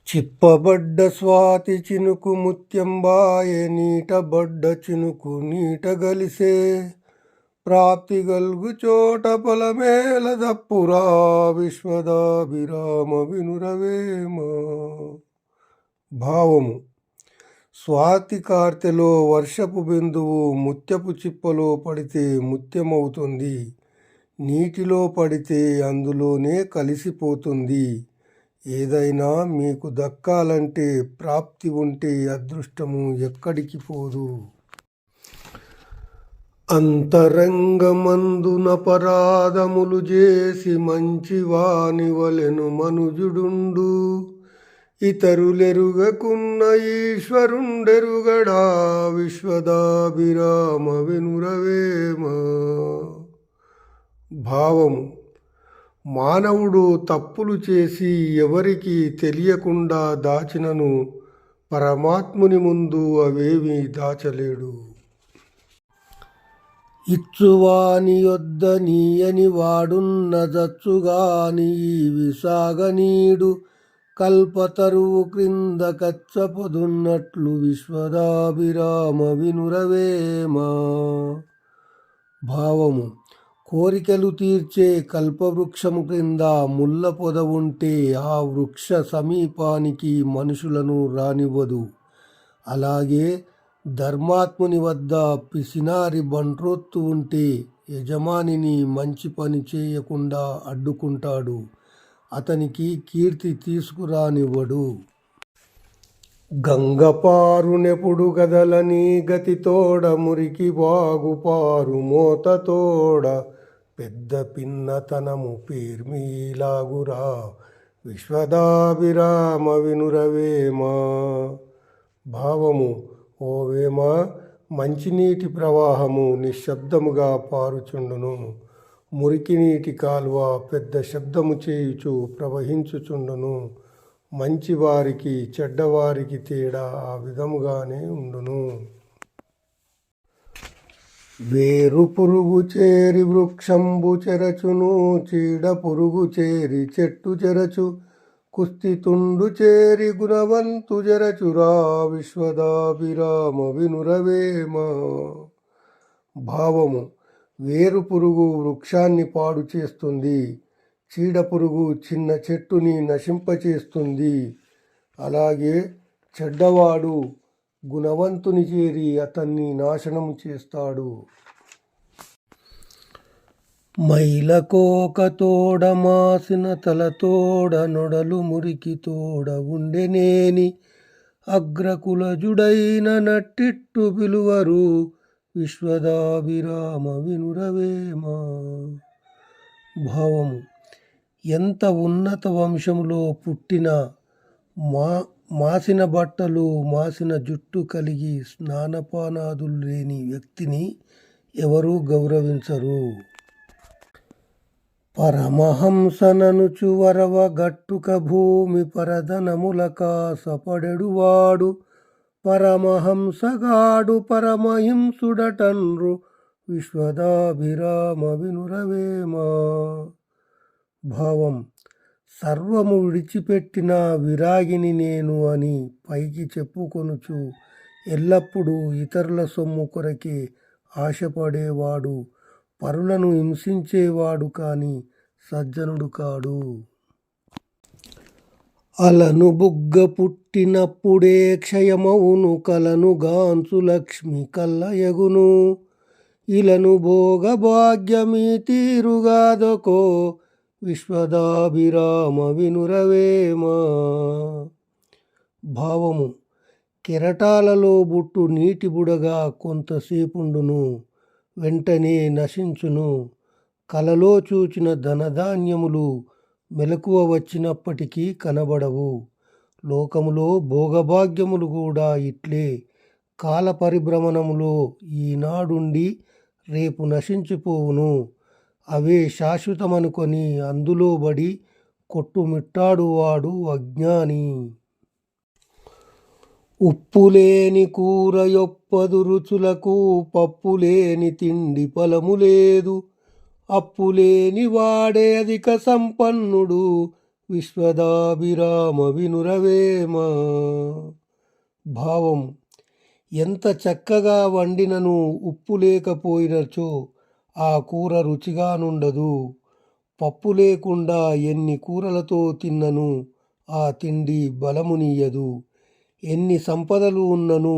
చిప్పబడ్డ స్వాతి చినుకు ముత్యంబాయే నీటబడ్డ చినుకు నీట గలిసే ప్రాప్తి గల్గు చోట పొలమేల దప్పురా విశ్వదాభిరామ వినురవేమ. భావము: స్వాతి కార్తెలో వర్షపు బిందువు ముత్యపు చిప్పలో పడితే ముత్యమవుతుంది, నీటిలో పడితే అందులోనే కలిసిపోతుంది. ఏదైనా మీకు దక్కాలంటే ప్రాప్తి ఉంటే అదృష్టము ఎక్కడికి పోదు. అంతరంగమందున పరాధములు చేసి మంచివాని వలెను మనుజుడుండు, ఇతరులెరుగకున్న ఈశ్వరుండెరుగడా విశ్వదాభిరామ వినురవేమ. భావము: మానవుడు తప్పులు చేసి ఎవరికి తెలియకుండా దాచినను పరమాత్ముని ముందు అవేమీ దాచలేడు. ఇచ్చువాని యొద్ద నీయని వాడున్నదచ్చుగాని విసాగనీడు, కల్పతరువు క్రింద కచ్చపొదున్నట్లు విశ్వదాభిరామ వినురవేమ. భావము: కోరికలు తీర్చే కల్పవృక్షము క్రింద ముళ్ళ పొద ఉంటే ఆ వృక్ష సమీపానికి మనుషులను రానివ్వదు. అలాగే ధర్మాత్ముని వద్ద పిసినారి బంట్రోత్తు ఉంటే యజమానిని మంచి పని చేయకుండా అడ్డుకుంటాడు, అతనికి కీర్తి తీసుకురానివ్వడు. గంగపారునెప్పుడు గదలని గతితోడ మురికి వాగుపారు మోతతోడ, పెద్ద పిన్నతనము పేర్మీలాగురా విశ్వదాభిరామ వినురవేమ. భావము: ఓ వేమ, మంచినీటి ప్రవాహము నిశ్శబ్దముగా పారుచుండును, మురికి నీటి కాలువ పెద్ద శబ్దము చేయుచు ప్రవహించుచుండును. మంచివారికి చెడ్డవారికి తేడా ఆ విధముగానే ఉండును. వేరు పురుగు చేరి వృక్షంబు చెరచును, చీడ పురుగు చేరి చెట్టు చెరచు, కుస్థితుండు చేరి గుణవంతు జరచురా విశ్వదాభిరామ వినురవేమ. భావము: వేరు పురుగు వృక్షాన్ని పాడు చేస్తుంది, చీడ పురుగు చిన్న చెట్టుని నశింపచేస్తుంది. అలాగే చెడ్డవాడు గుణవంతుని చేరి అతన్ని నాశనం చేస్తాడు. మైలకోకతోడ మాసిన తలతోడ నొడలు మురికి తోడ ఉండెనేని, అగ్రకులజుడైన నట్టిట్టు పిలువరు విశ్వదాభిరామ వినురవేమ. భావము: ఎంత ఉన్నత వంశములో పుట్టిన మాసిన బట్టలు మాసిన జుట్టు కలిగి స్నానపానాదులు లేని వ్యక్తిని ఎవరూ గౌరవించరు. పరమహంసననుచు వరవ గట్టుక భూమి పరధనముల కాసపడెడువాడు, పరమహంసగాడు పరమహింసుడటన్రు విశ్వదాభిరామ వినురవేమ. భావం: సర్వము విడిచిపెట్టిన విరాగిని నేను అని పైకి చెప్పుకొనుచు ఎల్లప్పుడూ ఇతరుల సొమ్ము కొరకే ఆశపడేవాడు పరులను హింసించేవాడు కాని సజ్జనుడు కాడు. అలను బుగ్గ పుట్టినప్పుడే క్షయమవును, కలను గాంచు లక్ష్మి కల్లయగును, ఇలను భోగ భాగ్యమీ తీరుగాదకో విశ్వదాభిరామ వినురవేమ. భావము: కెరటాలలో బుట్టు నీటి బుడగా కొంతసేపుండును, వెంటనే నశించును. కలలో చూచిన ధనధాన్యములు మెలకువ వచ్చినప్పటికీ కనబడవు. లోకములో భోగభాగ్యములు కూడా ఇట్లే కాల పరిభ్రమణములో ఈనాడుండి రేపు నశించిపోవును. అవే శాశ్వతమనుకొని అందులో బడి కొట్టుమిట్టాడువాడు అజ్ఞాని. ఉప్పులేని కూర యొప్పదు రుచులకు, పప్పులేని తిండి ఫలము లేదు, అప్పులేని వాడే అధిక సంపన్నుడు విశ్వదాభిరామ వినురవేమ. భావం: ఎంత చక్కగా వండినను ఉప్పు లేకపోయినచో ఆ కూర రుచిగానుండదు. పప్పు లేకుండా ఎన్ని కూరలతో తిన్నను ఆ తిండి బలమునియ్యదు. ఎన్ని సంపదలు ఉన్నను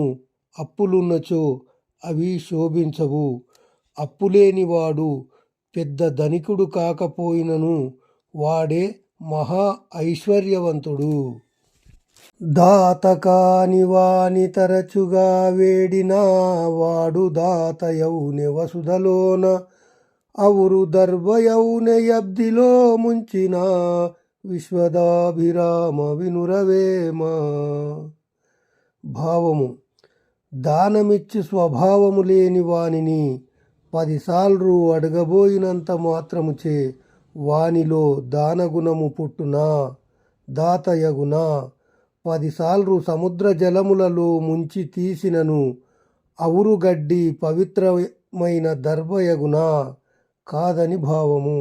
అప్పులున్నచో అవి శోభించవు. అప్పులేనివాడు పెద్ద ధనికుడు కాకపోయినను వాడే మహా ఐశ్వర్యవంతుడు. దాతకాని వాని తరచుగా వేడినా వాడు దాతయౌనె వసుధలోన అవురు దర్భయౌనె యబ్దిలో ముంచిన విశ్వదాభిరామ వినురవేమ. భావము: దానమిచ్చి స్వభావము లేని వానిని 10 సార్లు అడగబోయినంత మాత్రముచే వానిలో దానగుణము పుట్టునా దాతయగునా. 10 సార్లు సముద్ర జలములలో ముంచి తీసినను అవురుగడ్డి పవిత్రమైన దర్భయగునా కాదని భావము.